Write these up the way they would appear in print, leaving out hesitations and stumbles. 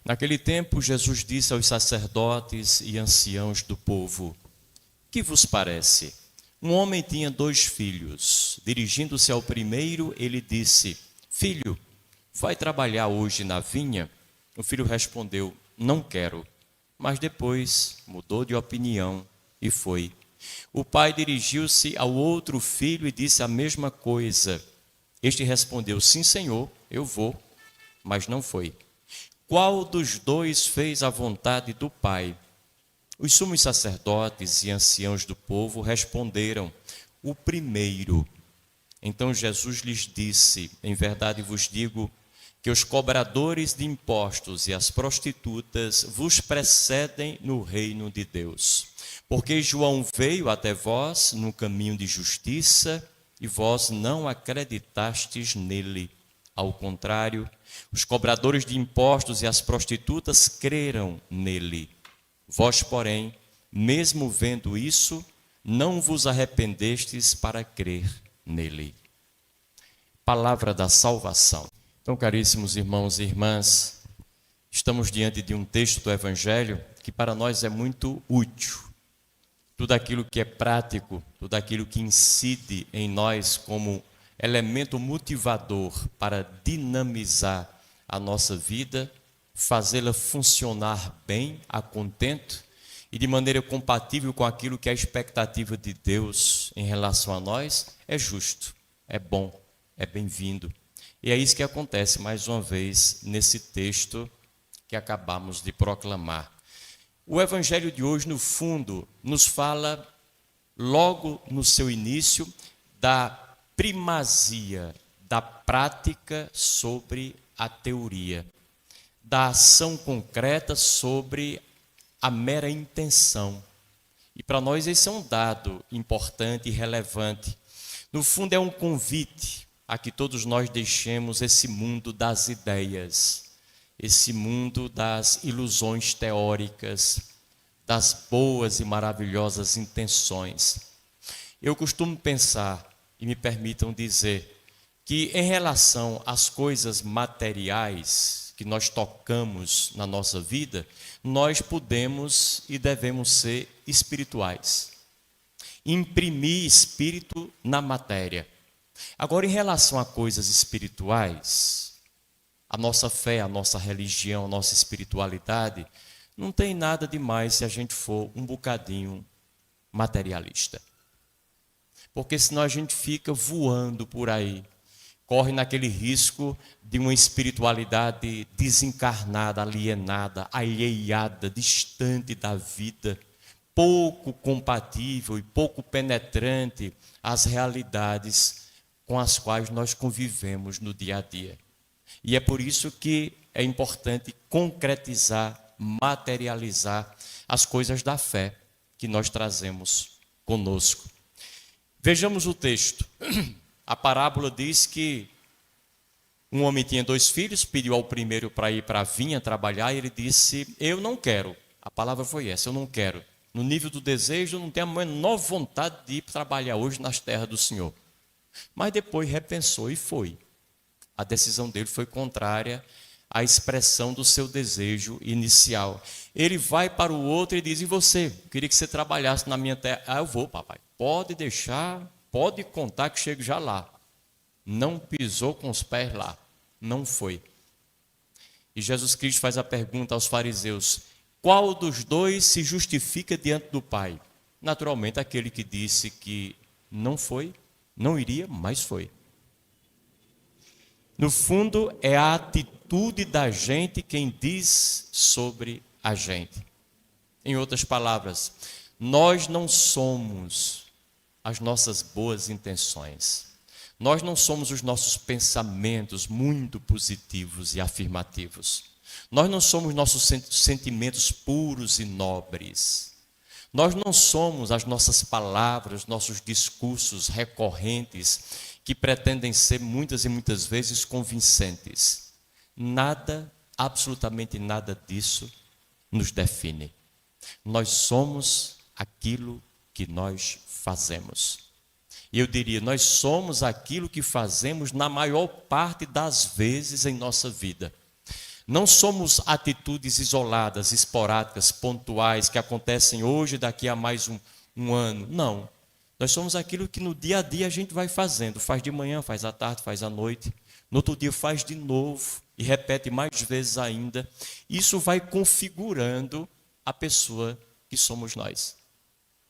Naquele tempo, Jesus disse aos sacerdotes e anciãos do povo: que vos parece? Um homem tinha 2 filhos. Dirigindo-se ao primeiro, ele disse: Filho, vai trabalhar hoje na vinha? O filho respondeu: Não quero. Mas depois mudou de opinião e foi. O pai dirigiu-se ao outro filho e disse a mesma coisa. Este respondeu: Sim, senhor, eu vou. Mas não foi. Qual dos 2 fez a vontade do pai? Os sumos sacerdotes e anciãos do povo responderam: o primeiro. Então Jesus lhes disse: em verdade vos digo que os cobradores de impostos e as prostitutas vos precedem no reino de Deus. Porque João veio até vós no caminho de justiça e vós não acreditastes nele. Ao contrário, os cobradores de impostos e as prostitutas creram nele. Vós, porém, mesmo vendo isso, não vos arrependestes para crer nele. Palavra da salvação. Então, caríssimos irmãos e irmãs, estamos diante de um texto do Evangelho que para nós é muito útil. Tudo aquilo que é prático, tudo aquilo que incide em nós como elemento motivador para dinamizar a nossa vida, fazê-la funcionar bem, a contento e de maneira compatível com aquilo que é a expectativa de Deus em relação a nós, é justo, é bom, é bem-vindo. E é isso que acontece mais uma vez nesse texto que acabamos de proclamar. O Evangelho de hoje, no fundo, nos fala, logo no seu início, da primazia da prática sobre a teoria, da ação concreta sobre a mera intenção. E para nós esse é um dado importante e relevante. No fundo é um convite a que todos nós deixemos esse mundo das ideias, esse mundo das ilusões teóricas, das boas e maravilhosas intenções. Eu costumo pensar, e me permitam dizer, que em relação às coisas materiais que nós tocamos na nossa vida, nós podemos e devemos ser espirituais. Imprimir espírito na matéria. Agora, em relação a coisas espirituais, a nossa fé, a nossa religião, a nossa espiritualidade, não tem nada demais se a gente for um bocadinho materialista. Porque senão a gente fica voando por aí, corre naquele risco de uma espiritualidade desencarnada, alienada, alheada, distante da vida, pouco compatível e pouco penetrante às realidades com as quais nós convivemos no dia a dia. E é por isso que é importante concretizar, materializar as coisas da fé que nós trazemos conosco. Vejamos o texto. A parábola diz que um homem tinha 2 filhos, pediu ao primeiro para ir para a vinha trabalhar, e ele disse: eu não quero. A palavra foi essa: eu não quero. No nível do desejo, eu não tenho a menor vontade de ir trabalhar hoje nas terras do Senhor. Mas depois repensou e foi. A decisão dele foi contrária à expressão do seu desejo inicial. Ele vai para o outro e diz: e você? Eu queria que você trabalhasse na minha terra. Ah, eu vou, papai. Pode deixar, pode contar que chego já lá. Não pisou com os pés lá. Não foi. E Jesus Cristo faz a pergunta aos fariseus: qual dos 2 se justifica diante do Pai? Naturalmente, aquele que disse que não foi, não iria, mas foi. No fundo, é a atitude da gente quem diz sobre a gente. Em outras palavras, nós não somos as nossas boas intenções. Nós não somos os nossos pensamentos muito positivos e afirmativos. Nós não somos nossos sentimentos puros e nobres. Nós não somos as nossas palavras, nossos discursos recorrentes que pretendem ser muitas e muitas vezes convincentes. Nada, absolutamente nada disso nos define. Nós somos aquilo que nós fazemos. E eu diria, nós somos aquilo que fazemos na maior parte das vezes em nossa vida. Não somos atitudes isoladas, esporádicas, pontuais, que acontecem hoje, daqui a mais um ano. Não. Nós somos aquilo que no dia a dia a gente vai fazendo. Faz de manhã, faz à tarde, faz à noite. No outro dia faz de novo e repete mais vezes ainda. Isso vai configurando a pessoa que somos nós.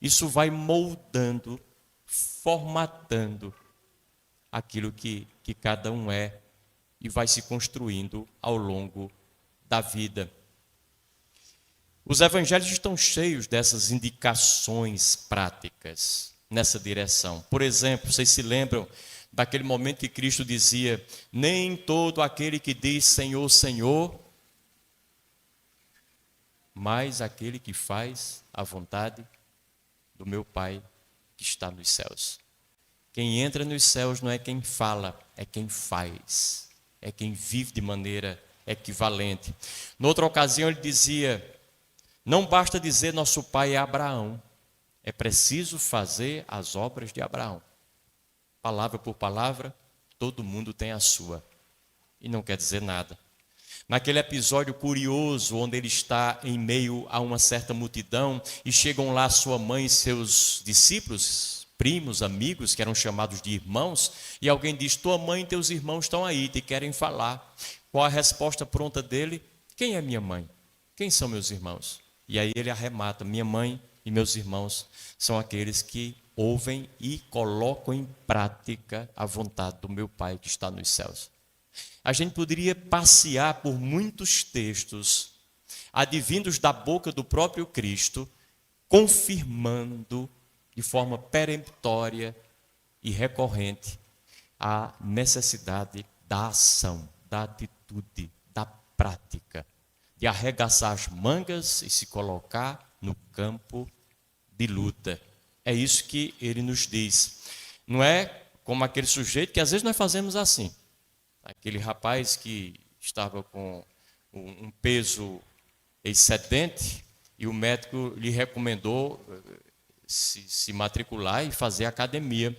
Isso vai moldando, formatando aquilo que cada um é e vai se construindo ao longo da vida. Os evangelhos estão cheios dessas indicações práticas nessa direção. Por exemplo, vocês se lembram daquele momento que Cristo dizia: nem todo aquele que diz Senhor, Senhor, mas aquele que faz a vontade do meu Pai que está nos céus. Quem entra nos céus não é quem fala, é quem faz. É quem vive de maneira equivalente. Noutra ocasião ele dizia: não basta dizer nosso pai é Abraão, é preciso fazer as obras de Abraão. Palavra por palavra, todo mundo tem a sua. E não quer dizer nada. Naquele episódio curioso, onde ele está em meio a uma certa multidão, e chegam lá sua mãe e seus discípulos, primos, amigos, que eram chamados de irmãos, e alguém diz: tua mãe e teus irmãos estão aí, te querem falar. Qual a resposta pronta dele? Quem é minha mãe? Quem são meus irmãos? E aí ele arremata: minha mãe e meus irmãos são aqueles que ouvem e colocam em prática a vontade do meu Pai que está nos céus. A gente poderia passear por muitos textos advindos da boca do próprio Cristo, confirmando de forma peremptória e recorrente a necessidade da ação, da atitude, da prática, de arregaçar as mangas e se colocar no campo de luta. É isso que ele nos diz. Não é como aquele sujeito que às vezes nós fazemos assim. Aquele rapaz que estava com um peso excedente e o médico lhe recomendou se matricular e fazer academia.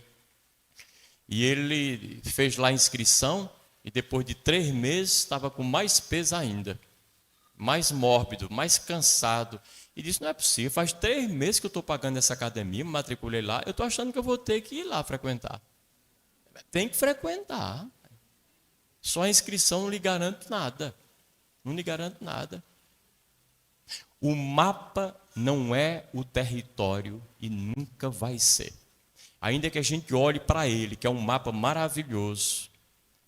E ele fez lá a inscrição e depois de 3 meses estava com mais peso ainda, mais mórbido, mais cansado. E disse: não é possível, faz 3 meses que eu estou pagando essa academia, me matriculei lá, eu estou achando que eu vou ter que ir lá frequentar. Tem que frequentar. Só a inscrição não lhe garante nada. Não lhe garante nada. O mapa não é o território e nunca vai ser. Ainda que a gente olhe para ele, que é um mapa maravilhoso,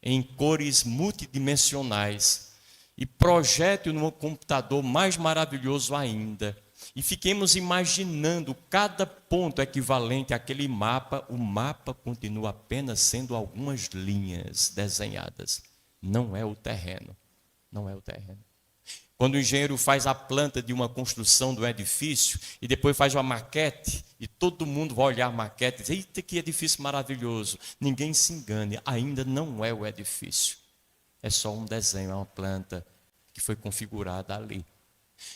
em cores multidimensionais, e projete-o no computador mais maravilhoso ainda, e fiquemos imaginando cada ponto equivalente àquele mapa, o mapa continua apenas sendo algumas linhas desenhadas. Não é o terreno. Não é o terreno. Quando o engenheiro faz a planta de uma construção do edifício e depois faz uma maquete e todo mundo vai olhar a maquete e diz: eita, que edifício maravilhoso. Ninguém se engane, ainda não é o edifício. É só um desenho, é uma planta que foi configurada ali.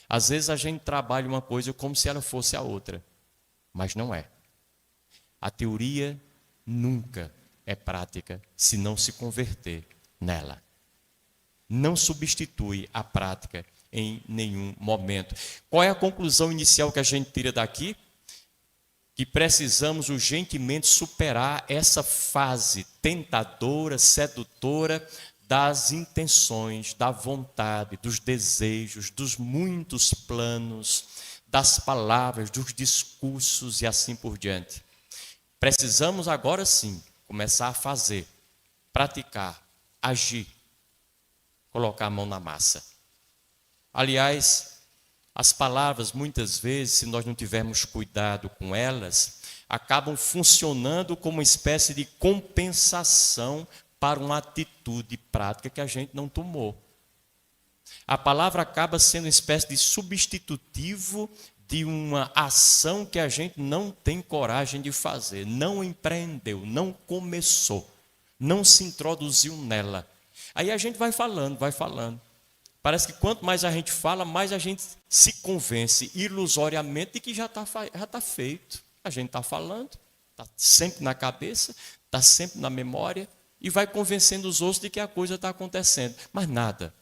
Às vezes a gente trabalha uma coisa como se ela fosse a outra, mas não é. A teoria nunca é prática se não se converter nela. Não substitui a prática em nenhum momento. Qual é a conclusão inicial que a gente tira daqui? Que precisamos urgentemente superar essa fase tentadora, sedutora das intenções, da vontade, dos desejos, dos muitos planos, das palavras, dos discursos e assim por diante. Precisamos agora sim começar a fazer, praticar, agir, colocar a mão na massa. Aliás, as palavras, muitas vezes, se nós não tivermos cuidado com elas, acabam funcionando como uma espécie de compensação para uma atitude prática que a gente não tomou. A palavra acaba sendo uma espécie de substitutivo de uma ação que a gente não tem coragem de fazer, não empreendeu, não começou, não se introduziu nela. Aí a gente vai falando, vai falando. Parece que quanto mais a gente fala, mais a gente se convence ilusoriamente de que já tá feito. A gente está falando, está sempre na cabeça, está sempre na memória e vai convencendo os outros de que a coisa está acontecendo. Mas nada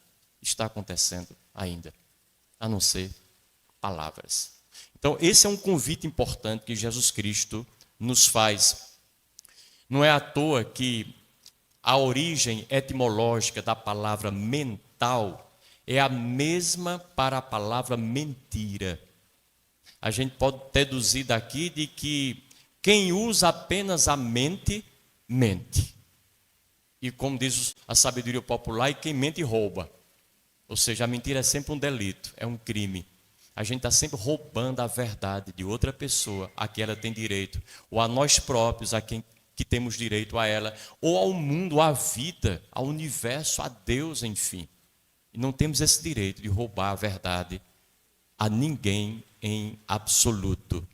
está acontecendo ainda, a não ser palavras. Então, esse é um convite importante que Jesus Cristo nos faz. Não é à toa que a origem etimológica da palavra mental é a mesma para a palavra mentira. A gente pode deduzir daqui de que quem usa apenas a mente, mente. E como diz a sabedoria popular, e quem mente rouba. Ou seja, a mentira é sempre um delito, é um crime. A gente está sempre roubando a verdade de outra pessoa a que ela tem direito, ou a nós próprios, a quem que temos direito a ela, ou ao mundo, à vida, ao universo, a Deus, enfim. E não temos esse direito de roubar a verdade a ninguém em absoluto.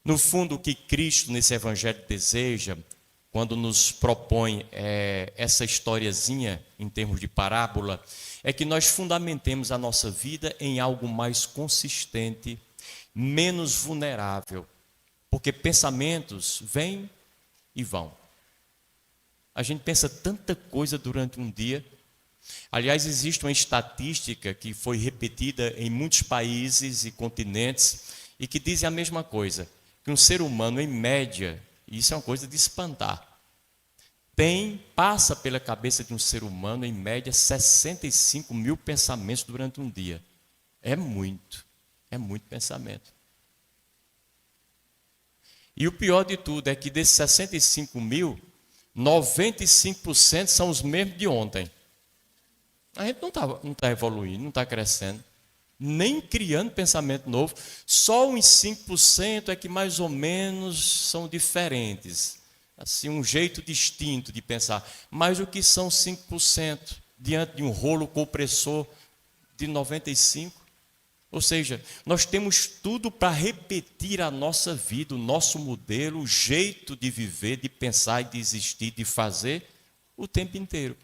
No fundo, o que Cristo nesse evangelho deseja, quando nos propõe essa historiazinha em termos de parábola, é que nós fundamentemos a nossa vida em algo mais consistente, menos vulnerável, porque pensamentos vêm e vão. A gente pensa tanta coisa durante um dia. Aliás, existe uma estatística que foi repetida em muitos países e continentes e que dizem a mesma coisa, que um ser humano, em média, e isso é uma coisa de espantar, passa pela cabeça de um ser humano, em média, 65 mil pensamentos durante um dia. É muito pensamento. E o pior de tudo é que desses 65 mil, 95% são os mesmos de ontem. A gente não tá evoluindo, não está crescendo, nem criando pensamento novo. Só uns 5% é que mais ou menos são diferentes. Assim, um jeito distinto de pensar. Mas o que são 5% diante de um rolo compressor de 95%? Ou seja, nós temos tudo para repetir a nossa vida, o nosso modelo, o jeito de viver, de pensar e de existir, de fazer, o tempo inteiro.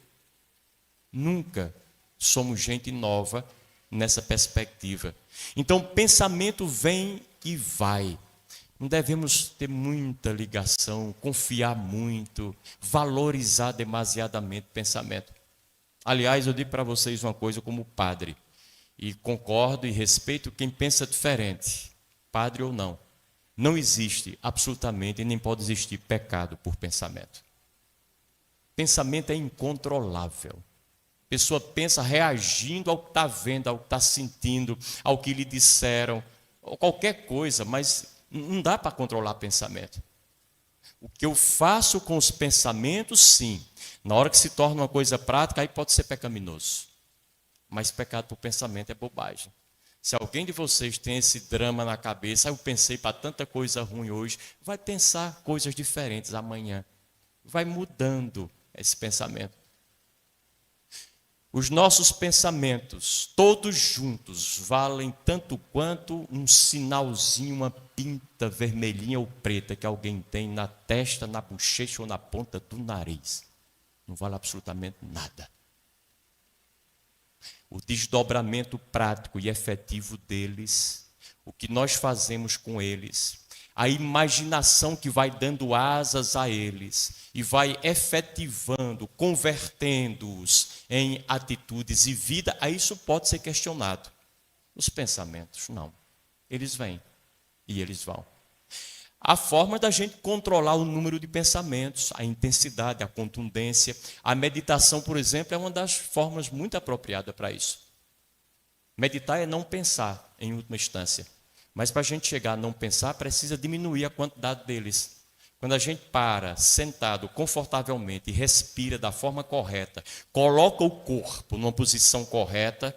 Nunca somos gente nova nessa perspectiva. Então, pensamento vem e vai. Não devemos ter muita ligação, confiar muito, valorizar demasiadamente o pensamento. Aliás, eu digo para vocês uma coisa como padre, e concordo e respeito quem pensa diferente, padre ou não. Não existe absolutamente e nem pode existir pecado por pensamento. Pensamento é incontrolável. A pessoa pensa reagindo ao que está vendo, ao que está sentindo, ao que lhe disseram, ou qualquer coisa, mas não dá para controlar pensamento. O que eu faço com os pensamentos, sim. Na hora que se torna uma coisa prática, aí pode ser pecaminoso. Mas pecado por pensamento é bobagem. Se alguém de vocês tem esse drama na cabeça, eu pensei para tanta coisa ruim hoje, vai pensar coisas diferentes amanhã. Vai mudando esse pensamento. Os nossos pensamentos, todos juntos, valem tanto quanto um sinalzinho, uma pinta vermelhinha ou preta que alguém tem na testa, na bochecha ou na ponta do nariz. Não vale absolutamente nada. O desdobramento prático e efetivo deles, o que nós fazemos com eles, a imaginação que vai dando asas a eles e vai efetivando, convertendo-os em atitudes e vida, a isso pode ser questionado. Os pensamentos, não. Eles vêm e eles vão. A forma da gente controlar o número de pensamentos, a intensidade, a contundência. A meditação, por exemplo, é uma das formas muito apropriadas para isso. Meditar é não pensar, em última instância. Mas para a gente chegar a não pensar, precisa diminuir a quantidade deles. Quando a gente para, sentado confortavelmente, e respira da forma correta, coloca o corpo numa posição correta,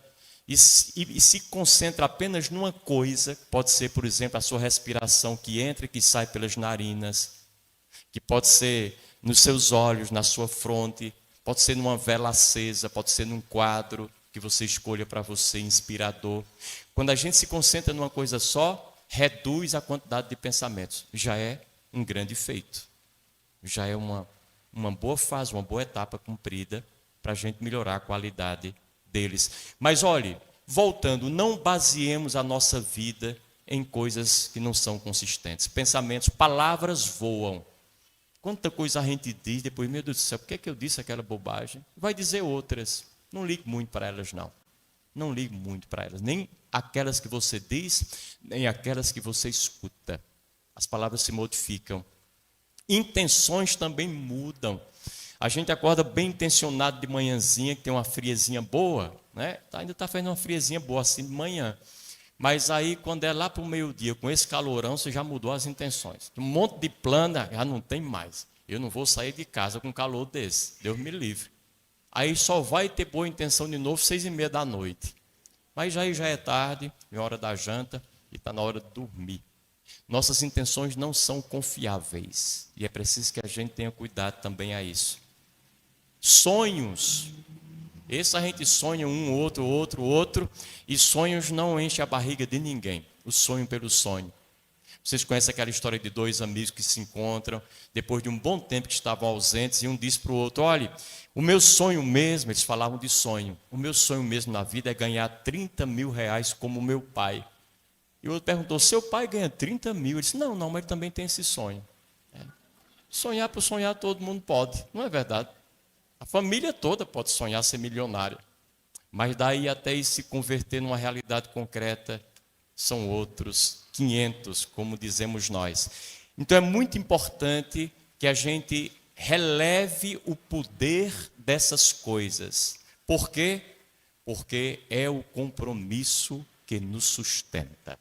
e se concentra apenas numa coisa, pode ser, por exemplo, a sua respiração que entra e que sai pelas narinas, que pode ser nos seus olhos, na sua fronte, pode ser numa vela acesa, pode ser num quadro que você escolha para você, inspirador. Quando a gente se concentra numa coisa só, reduz a quantidade de pensamentos. Já é um grande feito. Já é uma boa fase, uma boa etapa cumprida para a gente melhorar a qualidade deles. Mas olhe, voltando, não baseemos a nossa vida em coisas que não são consistentes. Pensamentos, palavras voam. Quanta coisa a gente diz, depois, meu Deus do céu, por que eu disse aquela bobagem? Vai dizer outras. não ligue muito para elas, não. Não ligue muito para elas, nem aquelas que você diz, nem aquelas que você escuta. As palavras se modificam. Intenções também mudam. A gente acorda bem intencionado de manhãzinha, que tem uma friezinha boa, né? Ainda está fazendo uma friezinha boa assim de manhã. Mas aí, quando é lá para o meio-dia, com esse calorão, você já mudou as intenções. Um monte de plana, já não tem mais. Eu não vou sair de casa com calor desse. Deus me livre. Aí só vai ter boa intenção de novo 6h30 da noite. Mas aí já é tarde, é hora da janta e está na hora de dormir. Nossas intenções não são confiáveis. E é preciso que a gente tenha cuidado também a isso. Sonhos. Esse a gente sonha um, outro. E sonhos não enchem a barriga de ninguém. O sonho pelo sonho. Vocês conhecem aquela história de dois amigos que se encontram, depois de um bom tempo que estavam ausentes, e um disse para o outro, olha, o meu sonho mesmo, eles falavam de sonho, o meu sonho mesmo na vida é ganhar 30 mil reais como o meu pai. E o outro perguntou, seu pai ganha 30 mil? Ele disse, não, mas ele também tem esse sonho. Sonhar por sonhar todo mundo pode, não é verdade? A família toda pode sonhar ser milionária. Mas daí até isso se converter numa realidade concreta, são outros 500, como dizemos nós. Então é muito importante que a gente releve o poder dessas coisas. Por quê? Porque é o compromisso que nos sustenta.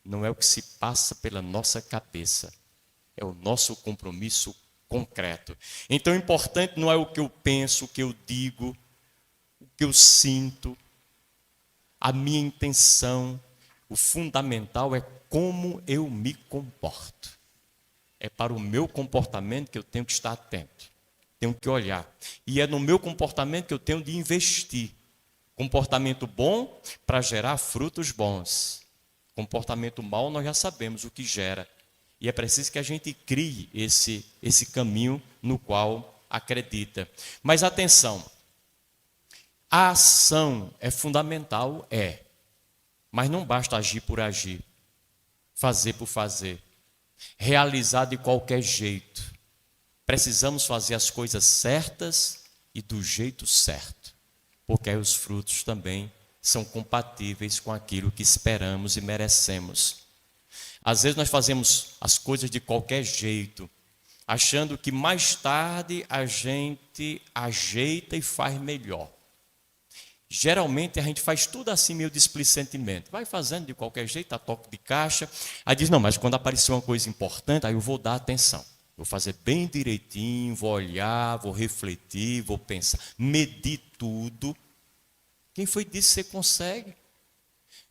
Não é o que se passa pela nossa cabeça. É o nosso compromisso concreto. Então o importante não é o que eu penso, o que eu digo, o que eu sinto, a minha intenção. O fundamental é como eu me comporto. É para o meu comportamento que eu tenho que estar atento. Tenho que olhar. E é no meu comportamento que eu tenho de investir. Comportamento bom para gerar frutos bons. Comportamento mau nós já sabemos o que gera. E é preciso que a gente crie esse caminho no qual acredita. Mas atenção, a ação é fundamental, mas não basta agir por agir, fazer por fazer, realizar de qualquer jeito. Precisamos fazer as coisas certas e do jeito certo, porque aí os frutos também são compatíveis com aquilo que esperamos e merecemos. Às vezes nós fazemos as coisas de qualquer jeito, achando que mais tarde a gente ajeita e faz melhor. Geralmente a gente faz tudo assim meio displicentemente. Vai fazendo de qualquer jeito, a toque de caixa. Aí diz, não, mas quando aparecer uma coisa importante, aí eu vou dar atenção. Vou fazer bem direitinho, vou olhar, vou refletir, vou pensar, medir tudo. Quem foi que disse que você consegue?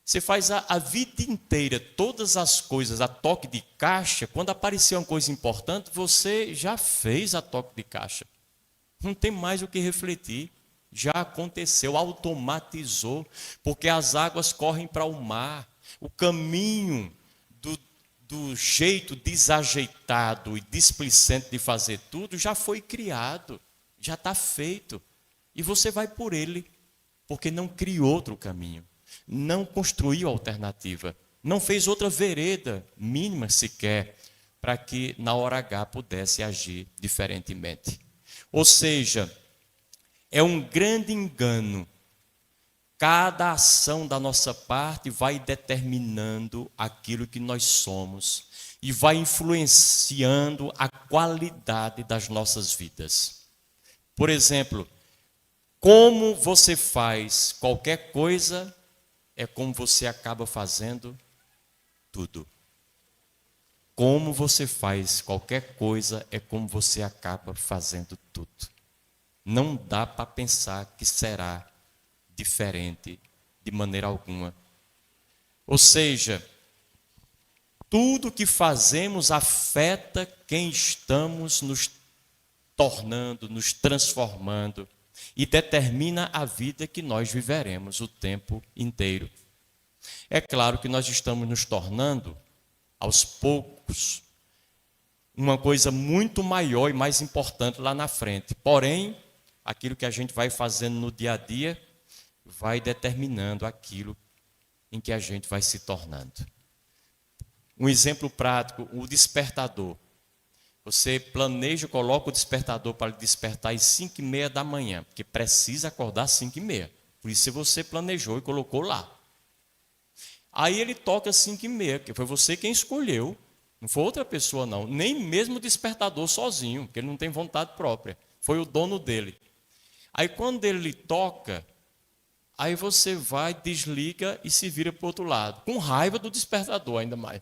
Você faz a vida inteira, todas as coisas, a toque de caixa. Quando aparecer uma coisa importante, você já fez a toque de caixa. Não tem mais o que refletir. Já aconteceu, automatizou, porque as águas correm para o mar. O caminho do jeito desajeitado e displicente de fazer tudo já foi criado, já está feito. E você vai por ele, porque não criou outro caminho, não construiu alternativa, não fez outra vereda mínima sequer, para que na hora H pudesse agir diferentemente. Ou seja, é um grande engano. Cada ação da nossa parte vai determinando aquilo que nós somos e vai influenciando a qualidade das nossas vidas. Por exemplo, como você faz qualquer coisa, é como você acaba fazendo tudo. Como você faz qualquer coisa, é como você acaba fazendo tudo. Não dá para pensar que será diferente de maneira alguma. Ou seja, tudo que fazemos afeta quem estamos nos tornando, nos transformando e determina a vida que nós viveremos o tempo inteiro. É claro que nós estamos nos tornando, aos poucos, uma coisa muito maior e mais importante lá na frente. Porém, aquilo que a gente vai fazendo no dia a dia vai determinando aquilo em que a gente vai se tornando. Um exemplo prático, o despertador. Você planeja, coloca o despertador para lhe despertar às 5h30 da manhã, porque precisa acordar às 5h30. Por isso você planejou e colocou lá. Aí ele toca às 5h30, porque foi você quem escolheu, não foi outra pessoa não, nem mesmo o despertador sozinho, porque ele não tem vontade própria, foi o dono dele. Aí quando ele toca, aí você vai, desliga e se vira para o outro lado, com raiva do despertador ainda mais.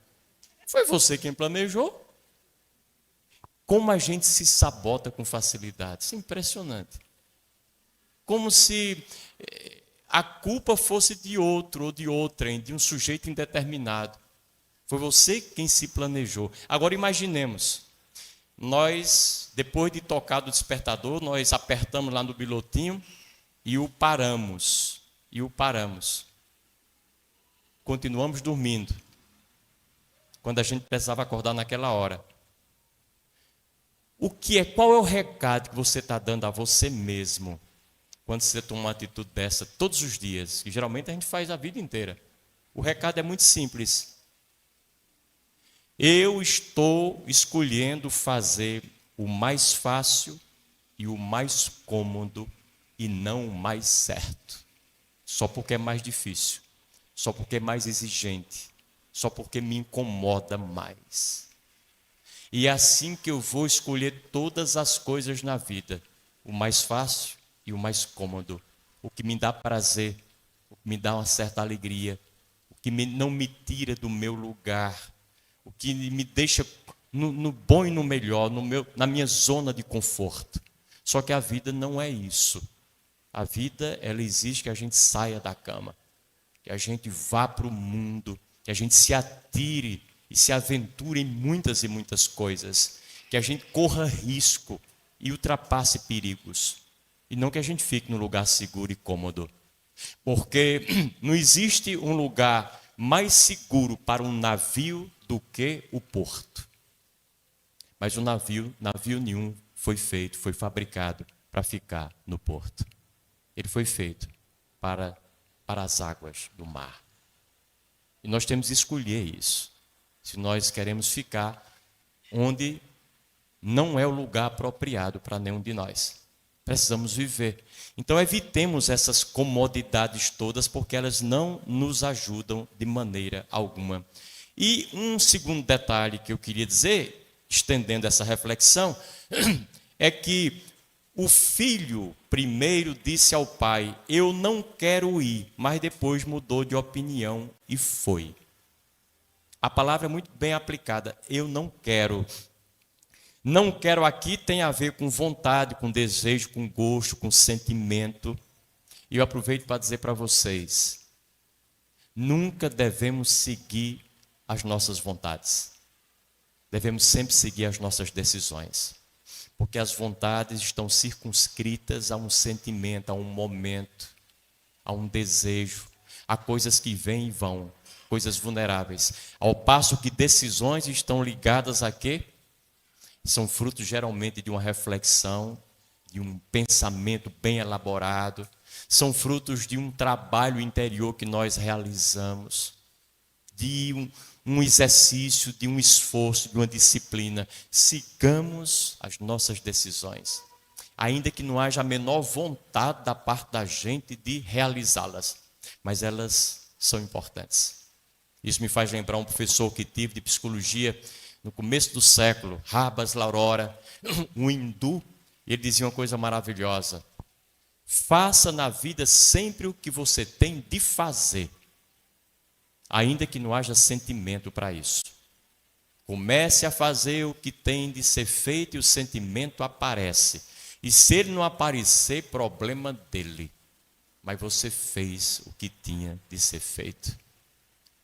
Foi você quem planejou. Como a gente se sabota com facilidade, isso é impressionante. Como se a culpa fosse de outro ou de outrem, de um sujeito indeterminado. Foi você quem se planejou. Agora imaginemos, nós, depois de tocar o despertador, nós apertamos lá no bilhotinho e o paramos. Continuamos dormindo, quando a gente precisava acordar naquela hora. Qual é o recado que você está dando a você mesmo, quando você toma uma atitude dessa todos os dias, que geralmente a gente faz a vida inteira? O recado é muito simples. Eu estou escolhendo fazer o mais fácil e o mais cômodo e não o mais certo. Só porque é mais difícil, só porque é mais exigente, só porque me incomoda mais. E é assim que eu vou escolher todas as coisas na vida, o mais fácil e o mais cômodo, o que me dá prazer, o que me dá uma certa alegria, o que não me tira do meu lugar, o que me deixa no bom e no melhor, na minha zona de conforto. Só que a vida não é isso. A vida, ela exige que a gente saia da cama, que a gente vá para o mundo, que a gente se atire e se aventure em muitas e muitas coisas, que a gente corra risco e ultrapasse perigos, e não que a gente fique num lugar seguro e cômodo, porque não existe um lugar mais seguro para um navio do que o porto. Mas o navio nenhum foi fabricado para ficar no porto. Ele foi feito para as águas do mar. E nós temos que escolher isso. Se nós queremos ficar onde não é o lugar apropriado para nenhum de nós. Precisamos viver. Então evitemos essas comodidades todas, porque elas não nos ajudam de maneira alguma. E um segundo detalhe que eu queria dizer, estendendo essa reflexão, é que o filho primeiro disse ao pai: eu não quero ir, mas depois mudou de opinião e foi. A palavra é muito bem aplicada, eu não quero. Não quero aqui tem a ver com vontade, com desejo, com gosto, com sentimento. E eu aproveito para dizer para vocês, nunca devemos seguir as nossas vontades. Devemos sempre seguir as nossas decisões. Porque as vontades estão circunscritas a um sentimento, a um momento, a um desejo, a coisas que vêm e vão, coisas vulneráveis. Ao passo que decisões estão ligadas a quê? São frutos geralmente de uma reflexão, de um pensamento bem elaborado, são frutos de um trabalho interior que nós realizamos, de um exercício, de um esforço, de uma disciplina. Sigamos as nossas decisões, ainda que não haja a menor vontade da parte da gente de realizá-las, mas elas são importantes. Isso me faz lembrar um professor que tive de psicologia no começo do século, Rabas Laurora, um hindu. Ele dizia uma coisa maravilhosa: faça na vida sempre o que você tem de fazer, ainda que não haja sentimento para isso. Comece a fazer o que tem de ser feito e o sentimento aparece. E se ele não aparecer, problema dele. Mas você fez o que tinha de ser feito.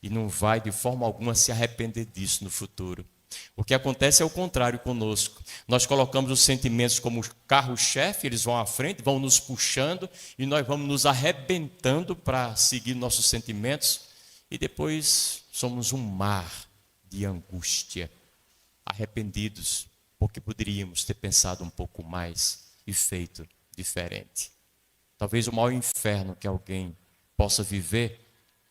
E não vai de forma alguma se arrepender disso no futuro. O que acontece é o contrário conosco. Nós colocamos os sentimentos como carro-chefe, eles vão à frente, vão nos puxando e nós vamos nos arrebentando para seguir nossos sentimentos e depois somos um mar de angústia, arrependidos, porque poderíamos ter pensado um pouco mais e feito diferente. Talvez o maior inferno que alguém possa viver,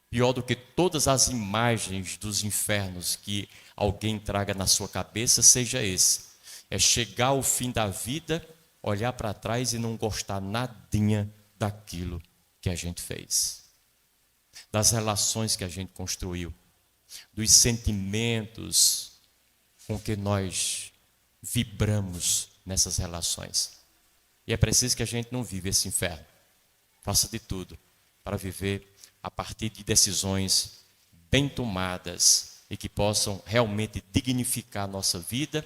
pior do que todas as imagens dos infernos que alguém traga na sua cabeça, seja esse. É chegar ao fim da vida, olhar para trás e não gostar nadinha daquilo que a gente fez, das relações que a gente construiu, dos sentimentos com que nós vibramos nessas relações. E é preciso que a gente não viva esse inferno. Faça de tudo para viver a partir de decisões bem tomadas e que possam realmente dignificar a nossa vida,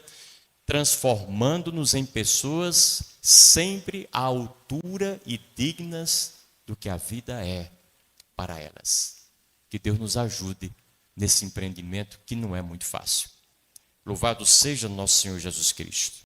transformando-nos em pessoas sempre à altura e dignas do que a vida é para elas. Que Deus nos ajude nesse empreendimento que não é muito fácil. Louvado seja nosso Senhor Jesus Cristo.